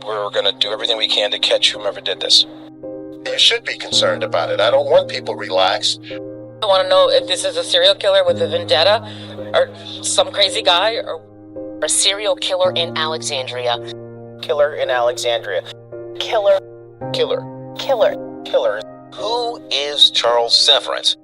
We're going to do everything we can to catch whomever did this. You should be concerned about it. I don't want people relaxed. I want to know if this is a serial killer with a vendetta, or some crazy guy, or a serial killer in Alexandria. Killer in Alexandria. Killer. Killer. Killer. Killer. Who is Charles Severance?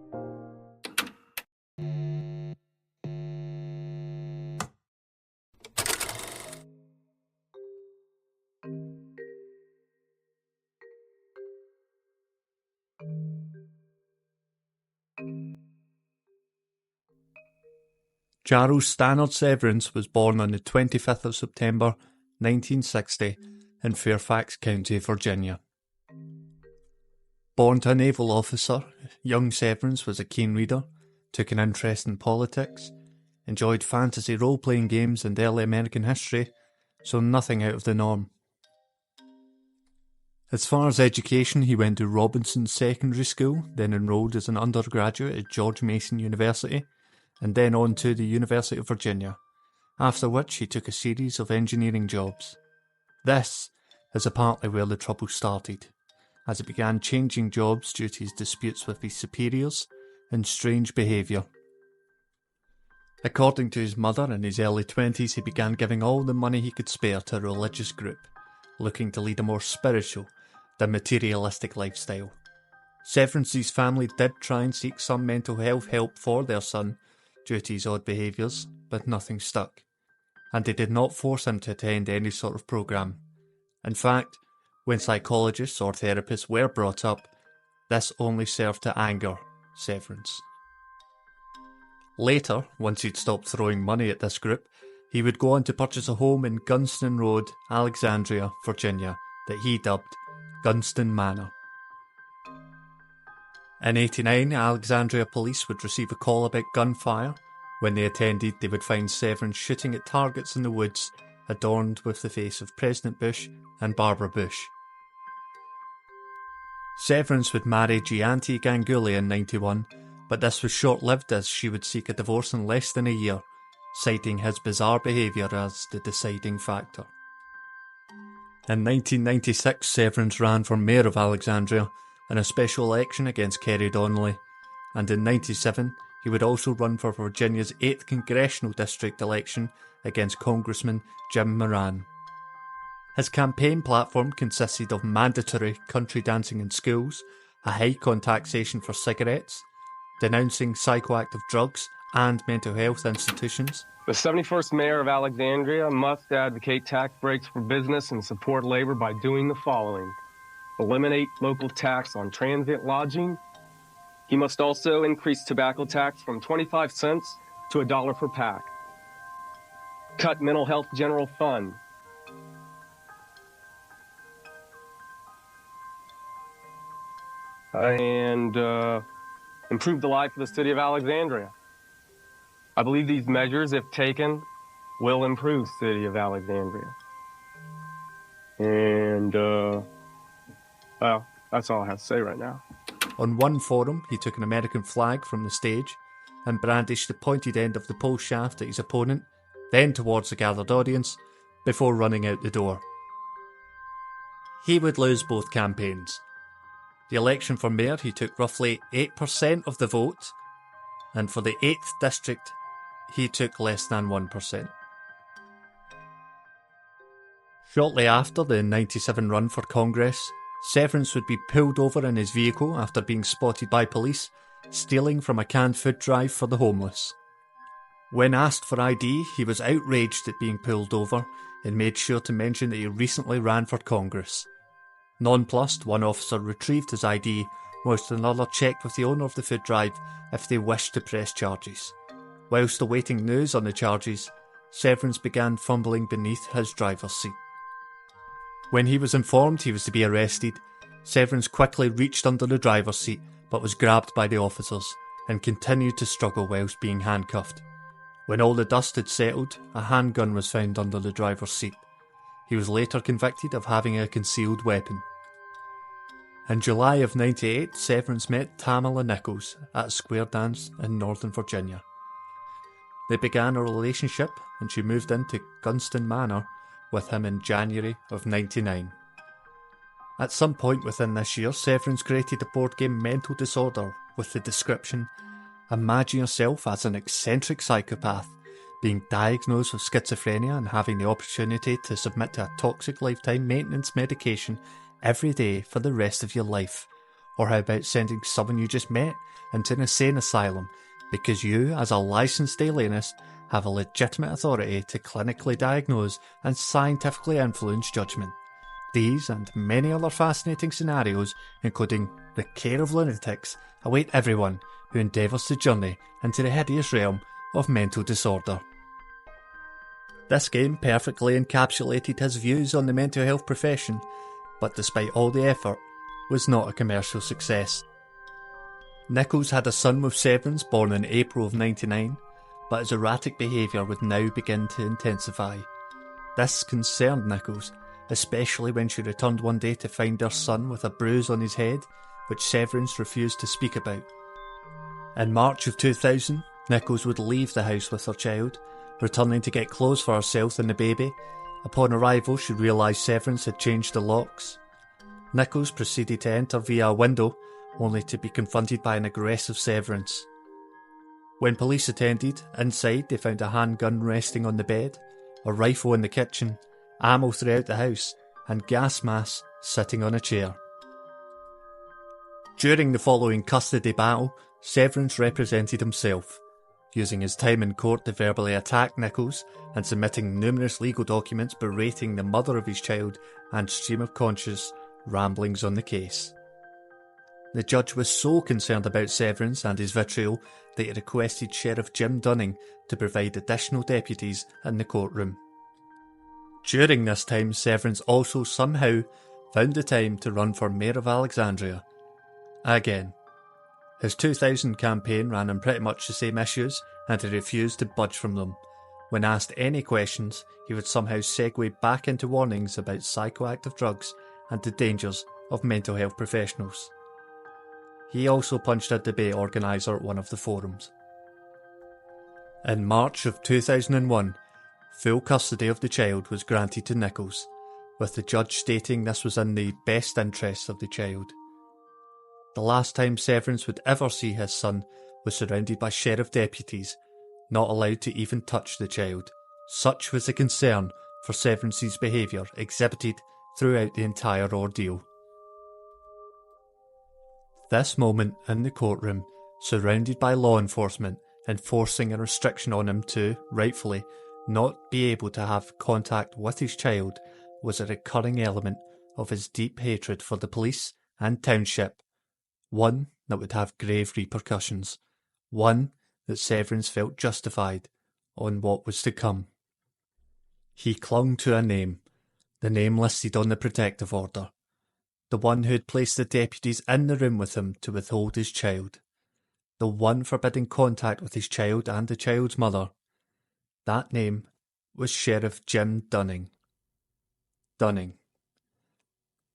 Charles Stannard Severance was born on the 25th of September 1960 in Fairfax County, Virginia. Born to a naval officer, young Severance was a keen reader, took an interest in politics, enjoyed fantasy role-playing games and early American history, so nothing out of the norm. As far as education, he went to Robinson Secondary School, then enrolled as an undergraduate at George Mason University, and then on to the University of Virginia, after which he took a series of engineering jobs. This is apparently where the trouble started, as he began changing jobs due to his disputes with his superiors and strange behaviour. According to his mother, in his early 20s he began giving all the money he could spare to a religious group, looking to lead a more spiritual than materialistic lifestyle. Severance's family did try and seek some mental health help for their son due to his odd behaviours, but nothing stuck, and they did not force him to attend any sort of programme. In fact, when psychologists or therapists were brought up, this only served to anger Severance. Later, once he'd stopped throwing money at this group, he would go on to purchase a home in Gunston Road, Alexandria, Virginia, that he dubbed Gunston Manor. In '89, Alexandria police would receive a call about gunfire. When they attended, they would find Severance shooting at targets in the woods, adorned with the face of President Bush and Barbara Bush. Severance would marry Gianti Gangulia in '91, but this was short-lived as she would seek a divorce in less than a year, citing his bizarre behaviour as the deciding factor. In 1996, Severance ran for Mayor of Alexandria in a special election against Kerry Donnelly, and in '97 he would also run for Virginia's 8th Congressional District election against Congressman Jim Moran. His campaign platform consisted of mandatory country dancing in schools, a hike on taxation for cigarettes, denouncing psychoactive drugs and mental health institutions. The 71st Mayor of Alexandria must advocate tax breaks for business and support labor by doing the following. Eliminate local tax on transient lodging. He must also increase tobacco tax from 25 cents to $1 per pack. Cut mental health general fund. And improve the life of the city of Alexandria. I believe these measures, if taken, will improve the city of Alexandria. And, well, that's all I have to say right now. On one forum, he took an American flag from the stage and brandished the pointed end of the pole shaft at his opponent, then towards the gathered audience, before running out the door. He would lose both campaigns. The election for mayor, he took roughly 8% of the vote, and for the 8th district, he took less than 1%. Shortly after the '97 run for Congress, Severance would be pulled over in his vehicle after being spotted by police stealing from a canned food drive for the homeless. When asked for ID, he was outraged at being pulled over and made sure to mention that he recently ran for Congress. Nonplussed, one officer retrieved his ID, whilst another checked with the owner of the food drive if they wished to press charges. Whilst awaiting news on the charges, Severance began fumbling beneath his driver's seat. When he was informed he was to be arrested, Severance quickly reached under the driver's seat but was grabbed by the officers and continued to struggle whilst being handcuffed. When all the dust had settled, a handgun was found under the driver's seat. He was later convicted of having a concealed weapon. In July of '98, Severance met Tamala Nichols at a square dance in Northern Virginia. They began a relationship and she moved into Gunston Manor with him in January of '99. At some point within this year, Severance created the board game Mental Disorder with the description, "Imagine yourself as an eccentric psychopath, being diagnosed with schizophrenia and having the opportunity to submit to a toxic lifetime maintenance medication every day for the rest of your life. Or how about sending someone you just met into an insane asylum because you, as a licensed alienist, have a legitimate authority to clinically diagnose and scientifically influence judgment. These and many other fascinating scenarios, including the care of lunatics, await everyone who endeavours to journey into the hideous realm of mental disorder." This game perfectly encapsulated his views on the mental health profession, but despite all the effort, was not a commercial success. Nichols had a son with Severance born in April of '99, but his erratic behaviour would now begin to intensify. This concerned Nichols, especially when she returned one day to find her son with a bruise on his head, which Severance refused to speak about. In March of 2000, Nichols would leave the house with her child, returning to get clothes for herself and the baby. Upon arrival, she realised Severance had changed the locks. Nichols proceeded to enter via a window, only to be confronted by an aggressive Severance. When police attended, inside they found a handgun resting on the bed, a rifle in the kitchen, ammo throughout the house, and gas masks sitting on a chair. During the following custody battle, Severance represented himself, using his time in court to verbally attack Nichols and submitting numerous legal documents berating the mother of his child and stream of conscious ramblings on the case. The judge was so concerned about Severance and his vitriol that he requested Sheriff Jim Dunning to provide additional deputies in the courtroom. During this time, Severance also somehow found the time to run for Mayor of Alexandria. Again. His 2000 campaign ran on pretty much the same issues, and he refused to budge from them. When asked any questions, he would somehow segue back into warnings about psychoactive drugs and the dangers of mental health professionals. He also punched a debate organiser at one of the forums. In March of 2001, full custody of the child was granted to Nichols, with the judge stating this was in the best interests of the child. The last time Severance would ever see his son was surrounded by sheriff deputies, not allowed to even touch the child. Such was the concern for Severance's behaviour exhibited throughout the entire ordeal. This moment in the courtroom, surrounded by law enforcement, enforcing a restriction on him to, rightfully, not be able to have contact with his child, was a recurring element of his deep hatred for the police and township, one that would have grave repercussions, one that Severance felt justified on what was to come. He clung to a name, the name listed on the protective order, the one who had placed the deputies in the room with him to withhold his child, the one forbidding contact with his child and the child's mother. That name was Sheriff Jim Dunning. Dunning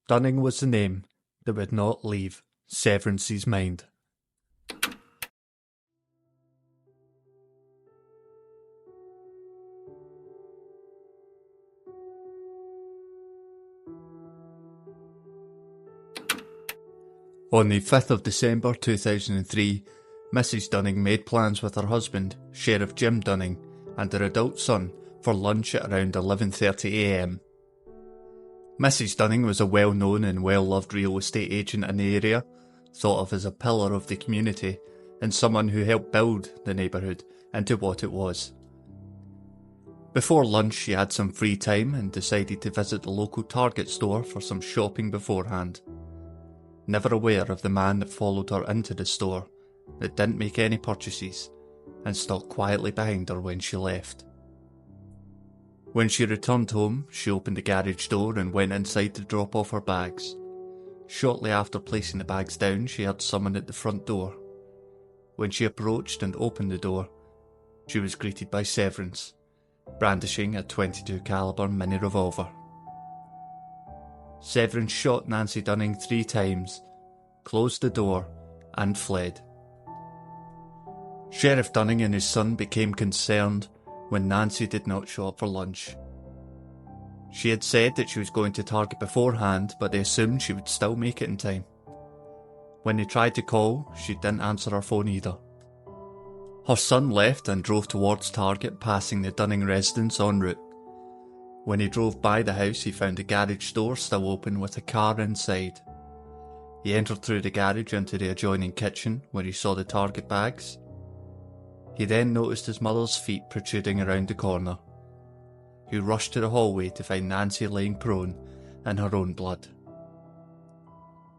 was the name that would not leave Severance's mind. On the 5th of December 2003, Mrs. Dunning made plans with her husband, Sheriff Jim Dunning, and their adult son for lunch at around 11:30 a.m. Mrs. Dunning was a well-known and well-loved real estate agent in the area, thought of as a pillar of the community, and someone who helped build the neighbourhood into what it was. Before lunch she had some free time and decided to visit the local Target store for some shopping beforehand. Never aware of the man that followed her into the store, that didn't make any purchases, and stalked quietly behind her when she left. When she returned home, she opened the garage door and went inside to drop off her bags. Shortly after placing the bags down, she heard someone at the front door. When she approached and opened the door, she was greeted by Severance, brandishing a .22 caliber mini revolver. Severance shot Nancy Dunning 3 times, closed the door, and fled. Sheriff Dunning and his son became concerned when Nancy did not show up for lunch. She had said that she was going to Target beforehand, but they assumed she would still make it in time. When they tried to call, she didn't answer her phone either. Her son left and drove towards Target, passing the Dunning residence en route. When he drove by the house, he found the garage door still open with a car inside. He entered through the garage into the adjoining kitchen, where he saw the Target bags. He then noticed his mother's feet protruding around the corner. He rushed to the hallway to find Nancy laying prone in her own blood.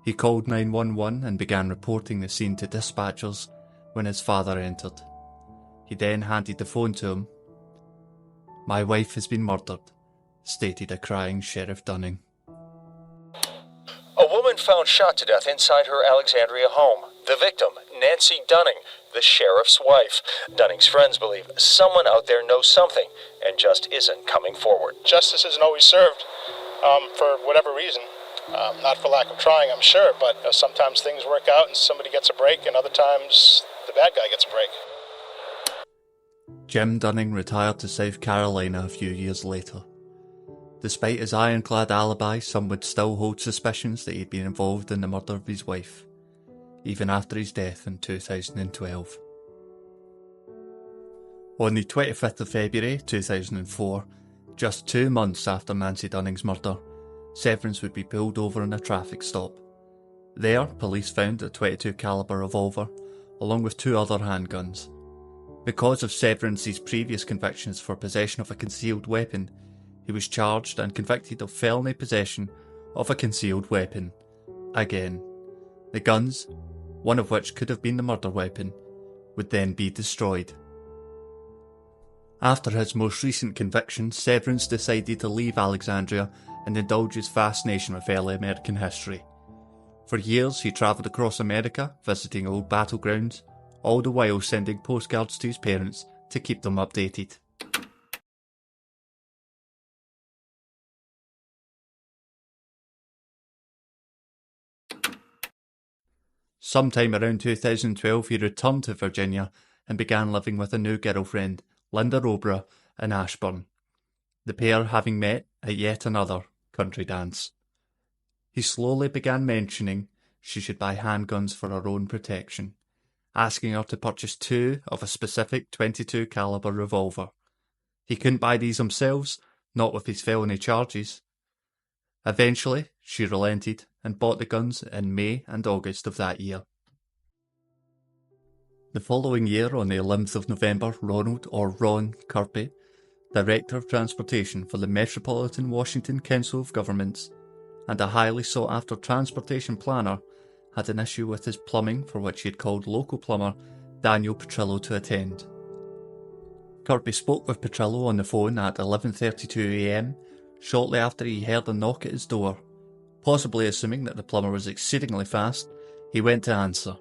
He called 911 and began reporting the scene to dispatchers when his father entered. He then handed the phone to him. "My wife has been murdered," stated a crying Sheriff Dunning. A woman found shot to death inside her Alexandria home. The victim, Nancy Dunning, the sheriff's wife. Dunning's friends believe someone out there knows something and just isn't coming forward. Justice isn't always served for whatever reason. Not for lack of trying, I'm sure, but sometimes things work out and somebody gets a break, and other times the bad guy gets a break. Jim Dunning retired to South Carolina a few years later. Despite his ironclad alibi, some would still hold suspicions that he'd been involved in the murder of his wife, even after his death in 2012. On the 25th of February 2004, just 2 months after Nancy Dunning's murder, Severance would be pulled over in a traffic stop. There, police found a .22 caliber revolver, along with 2 other handguns. Because of Severance's previous convictions for possession of a concealed weapon, he was charged and convicted of felony possession of a concealed weapon. Again, the guns, one of which could have been the murder weapon, would then be destroyed. After his most recent conviction, Severance decided to leave Alexandria and indulge his fascination with early American history. For years he travelled across America, visiting old battlegrounds, all the while sending postcards to his parents to keep them updated. Sometime around 2012 he returned to Virginia and began living with a new girlfriend, Linda Robra, in Ashburn, the pair having met at yet another country dance. He slowly began mentioning she should buy handguns for her own protection, asking her to purchase 2 of a specific .22 caliber revolver. He couldn't buy these himself, not with his felony charges. Eventually, she relented and bought the guns in May and August of that year. The following year, on the 11th of November, Ronald, or Ron, Kirby, Director of Transportation for the Metropolitan Washington Council of Governments, and a highly sought-after transportation planner, had an issue with his plumbing, for which he had called local plumber Daniel Petrillo to attend. Kirby spoke with Petrillo on the phone at 11:32 a.m, shortly after he heard a knock at his door. Possibly assuming that the plumber was exceedingly fast, he went to answer.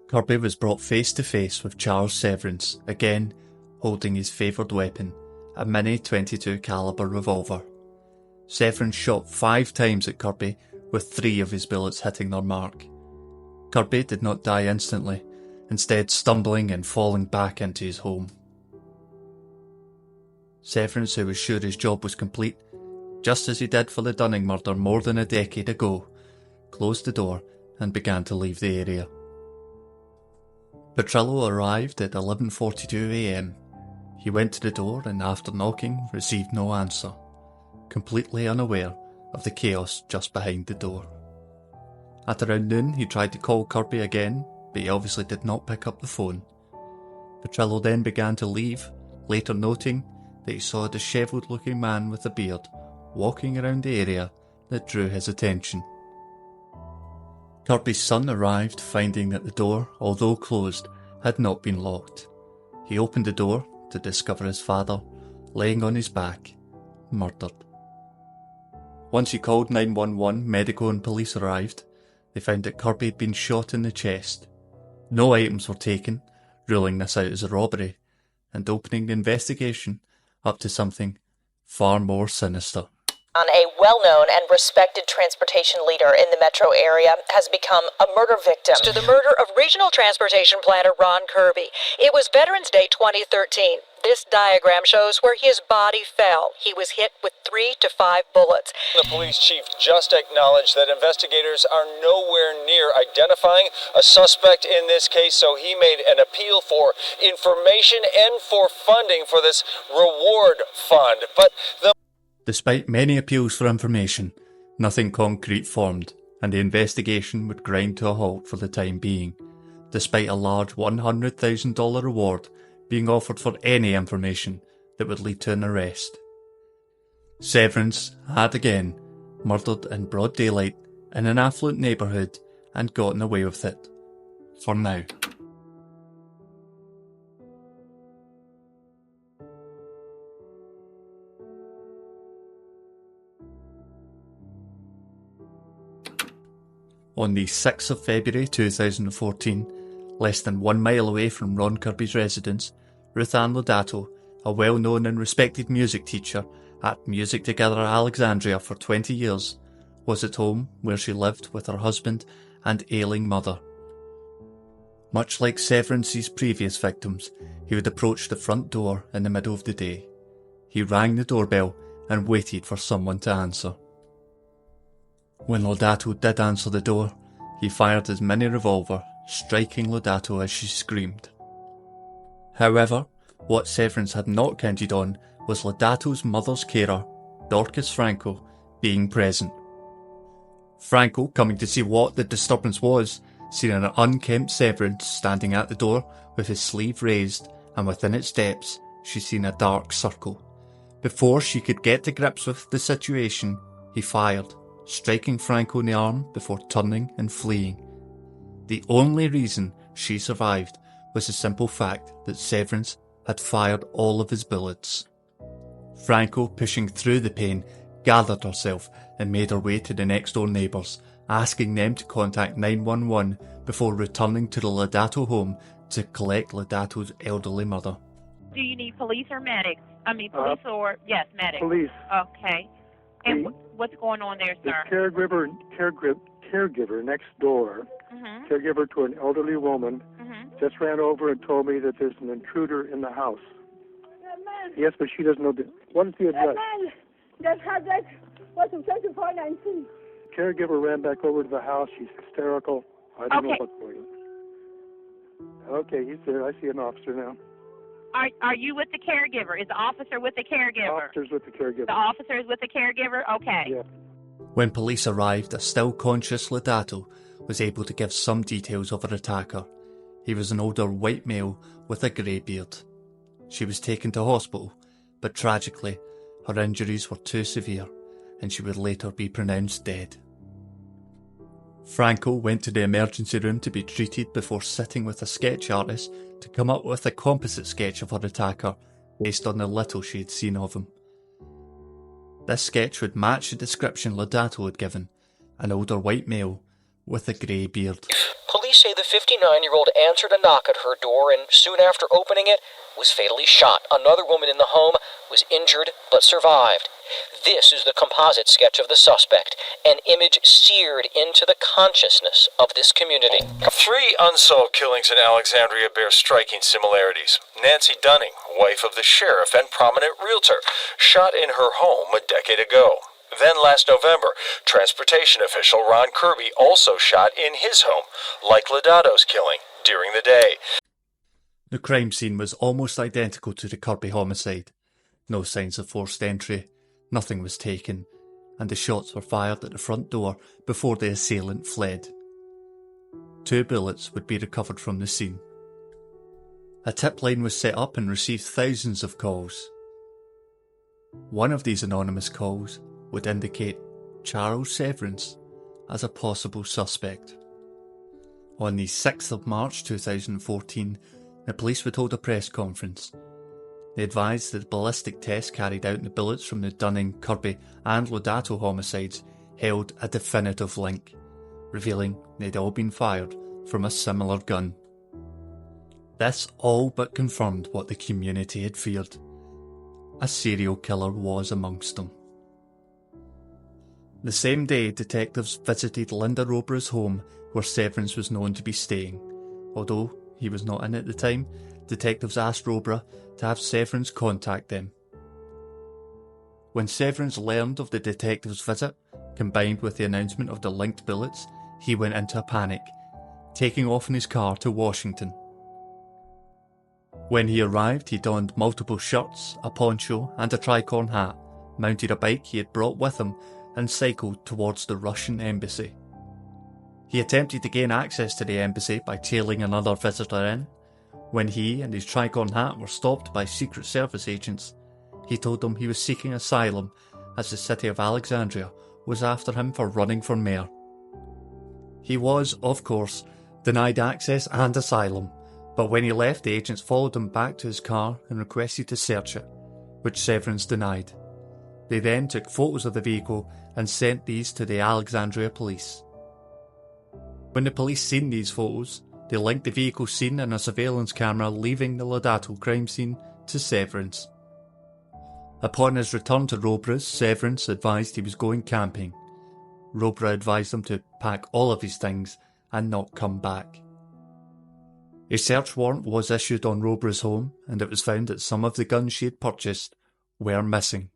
Kirby was brought face to face with Charles Severance, again holding his favoured weapon, a mini .22 caliber revolver. Severance shot 5 times at Kirby, with 3 of his bullets hitting their mark. Kirby did not die instantly, instead stumbling and falling back into his home. Severance, who was sure his job was complete, just as he did for the Dunning murder more than a decade ago, closed the door and began to leave the area. Petrillo arrived at 11:42 a.m. He went to the door and, after knocking, received no answer, completely unaware of the chaos just behind the door. At around noon, he tried to call Kirby again, but he obviously did not pick up the phone. Petrillo then began to leave, later noting that he saw a dishevelled-looking man with a beard walking around the area that drew his attention. Kirby's son arrived, finding that the door, although closed, had not been locked. He opened the door to discover his father laying on his back, murdered. Once he called 911, medical and police arrived. They found that Kirby had been shot in the chest. No items were taken, ruling this out as a robbery, and opening the investigation up to something far more sinister. A well-known and respected transportation leader in the metro area has become a murder victim to the murder of Regional Transportation Planner Ron Kirby. It was Veterans Day 2013. This diagram shows where his body fell. He was hit with 3 to 5 bullets. The police chief just acknowledged that investigators are nowhere near identifying a suspect in this case, so he made an appeal for information and for funding for this reward fund. But despite many appeals for information, nothing concrete formed, and the investigation would grind to a halt for the time being, despite a large $100,000 reward being offered for any information that would lead to an arrest. Severance had again murdered in broad daylight in an affluent neighbourhood and gotten away with it. For now. On the 6th of February 2014, less than 1 mile away from Ron Kirby's residence, Ruth Ann Lodato, a well-known and respected music teacher at Music Together Alexandria for 20 years, was at home where she lived with her husband and ailing mother. Much like Severance's previous victims, he would approach the front door in the middle of the day. He rang the doorbell and waited for someone to answer. When Lodato did answer the door, he fired his mini revolver, striking Lodato as she screamed. However, what Severance had not counted on was Lodato's mother's carer, Dorcas Franco, being present. Franco, coming to see what the disturbance was, seen an unkempt Severance standing at the door with his sleeve raised, and within its depths she seen a dark circle. Before she could get to grips with the situation, he fired, striking Franco in the arm before turning and fleeing. The only reason she survived was the simple fact that Severance had fired all of his bullets. Franco, pushing through the pain, gathered herself and made her way to the next door neighbours, asking them to contact 911 before returning to the Lodato home to collect Lodato's elderly mother. Do you need police or medics? Police or, yes, medics. Police. Okay. And what's going on there, sir? The caregiver next door, caregiver to an elderly woman, just ran over and told me that there's an intruder in the house. Yes, but she doesn't know what is the address? That address was 2419. Caregiver ran back over to the house. She's hysterical. I don't know what's going on. Okay, he's there. I see an officer now. Are you with the caregiver? Is the officer with the caregiver? Officer's with the caregiver. The officer is with the caregiver? Okay. Yeah. When police arrived, a still conscious Lodato was able to give some details of her attacker. He was an older white male with a grey beard. She was taken to hospital, but tragically, her injuries were too severe and she would later be pronounced dead. Franco went to the emergency room to be treated before sitting with a sketch artist to come up with a composite sketch of her attacker based on the little she had seen of him. This sketch would match the description Lodato had given, an older white male with a grey beard. police say the 59-year-old answered a knock at her door and soon after opening it was fatally shot. Another woman in the home was injured but survived. This is the composite sketch of the suspect, an image seared into the consciousness of this community. 3 unsolved killings in Alexandria bear striking similarities. Nancy Dunning, wife of the sheriff and prominent realtor, shot in her home a decade ago. Then last November, transportation official Ron Kirby also shot in his home, like Lodato's killing, during the day. The crime scene was almost identical to the Kirby homicide. No signs of forced entry, nothing was taken, and the shots were fired at the front door before the assailant fled. 2 bullets would be recovered from the scene. A tip line was set up and received thousands of calls. One of these anonymous calls would indicate Charles Severance as a possible suspect. On the 6th of March 2014, the police would hold a press conference. They advised that the ballistic test carried out in the bullets from the Dunning, Kirby and Lodato homicides held a definitive link, revealing they'd all been fired from a similar gun. This all but confirmed what the community had feared. A serial killer was amongst them. The same day, detectives visited Linda Robra's home where Severance was known to be staying, although he was not in at the time, detectives asked Robra to have Severance contact them. When Severance learned of the detective's visit, combined with the announcement of the linked bullets, he went into a panic, taking off in his car to Washington. When he arrived, he donned multiple shirts, a poncho and a tricorn hat, mounted a bike he had brought with him, and cycled towards the Russian embassy. He attempted to gain access to the embassy by tailing another visitor in. When he and his tricorn hat were stopped by Secret Service agents, he told them he was seeking asylum as the city of Alexandria was after him for running for mayor. He was, of course, denied access and asylum, but when he left, the agents followed him back to his car and requested to search it, which Severance denied. They then took photos of the vehicle and sent these to the Alexandria police. When the police seen these photos, they linked the vehicle seen in a surveillance camera leaving the Lodato crime scene to Severance. Upon his return to Robra's, Severance advised he was going camping. Robra advised him to pack all of his things and not come back. A search warrant was issued on Robra's home, and it was found that some of the guns she had purchased were missing.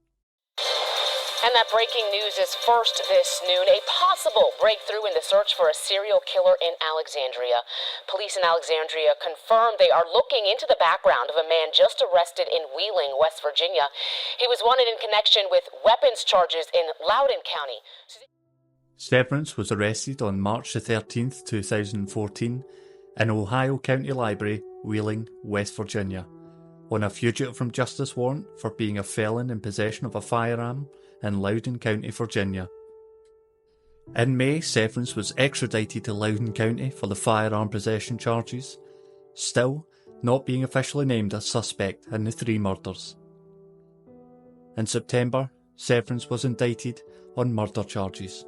And that breaking news is first this noon. A possible breakthrough in the search for a serial killer in Alexandria. Police in Alexandria confirmed they are looking into the background of a man just arrested in Wheeling, West Virginia. He was wanted in connection with weapons charges in Loudoun County. Severance was arrested on March 13th, 2014 in Ohio County Library, Wheeling, West Virginia, on a fugitive from justice warrant for being a felon in possession of a firearm in Loudoun County, Virginia. In May, Severance was extradited to Loudoun County for the firearm possession charges, still not being officially named a suspect in the 3 murders. In September, Severance was indicted on murder charges.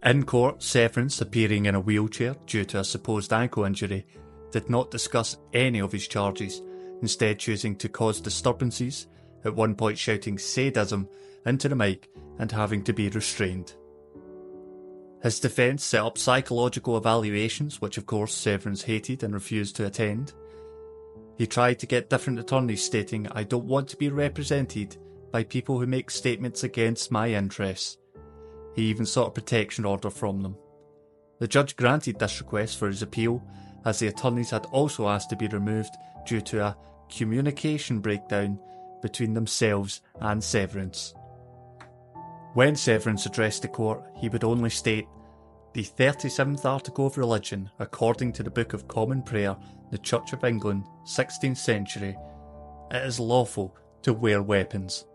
In court, Severance, appearing in a wheelchair due to a supposed ankle injury, did not discuss any of his charges, instead choosing to cause disturbances, at one point shouting sadism into the mic and having to be restrained. His defence set up psychological evaluations, which of course Severance hated and refused to attend. He tried to get different attorneys stating, "I don't want to be represented by people who make statements against my interests." He even sought a protection order from them. The judge granted this request for his appeal, as the attorneys had also asked to be removed due to a communication breakdown between themselves and Severance. When Severance addressed the court, he would only state, "The 37th article of religion, according to the Book of Common Prayer, the Church of England, 16th century, it is lawful to wear weapons."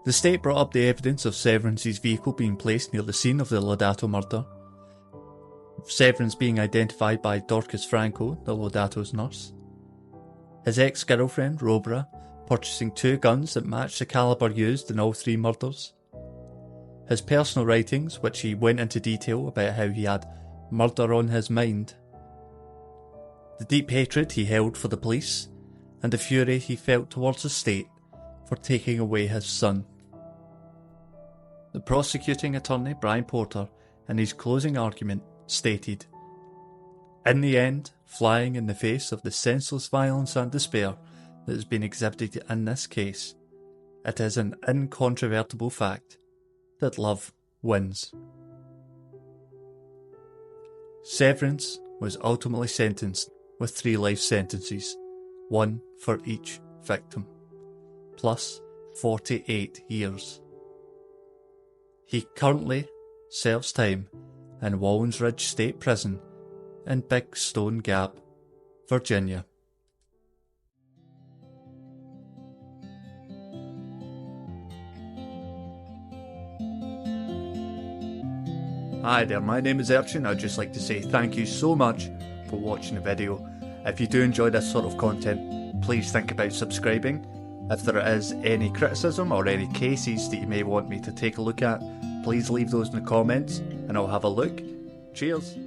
The state brought up the evidence of Severance's vehicle being placed near the scene of the Lodato murder, Severance being identified by Dorcas Franco, the Lodato's nurse, his ex-girlfriend, Robra, purchasing 2 guns that matched the caliber used in all 3 murders, his personal writings, which he went into detail about how he had murder on his mind, the deep hatred he held for the police, and the fury he felt towards the state for taking away his son. The prosecuting attorney, Brian Porter, in his closing argument, stated, "In the end, flying in the face of the senseless violence and despair that has been exhibited in this case, it is an incontrovertible fact that love wins." Severance was ultimately sentenced with 3 life sentences, 1 for each victim, plus 48 years. He currently serves time in Wallens Ridge State Prison in Big Stone Gap, Virginia. Hi there, my name is Urchin. I'd just like to say thank you so much for watching the video. If you do enjoy this sort of content, please think about subscribing. If there is any criticism or any cases that you may want me to take a look at, please leave those in the comments and I'll have a look. Cheers!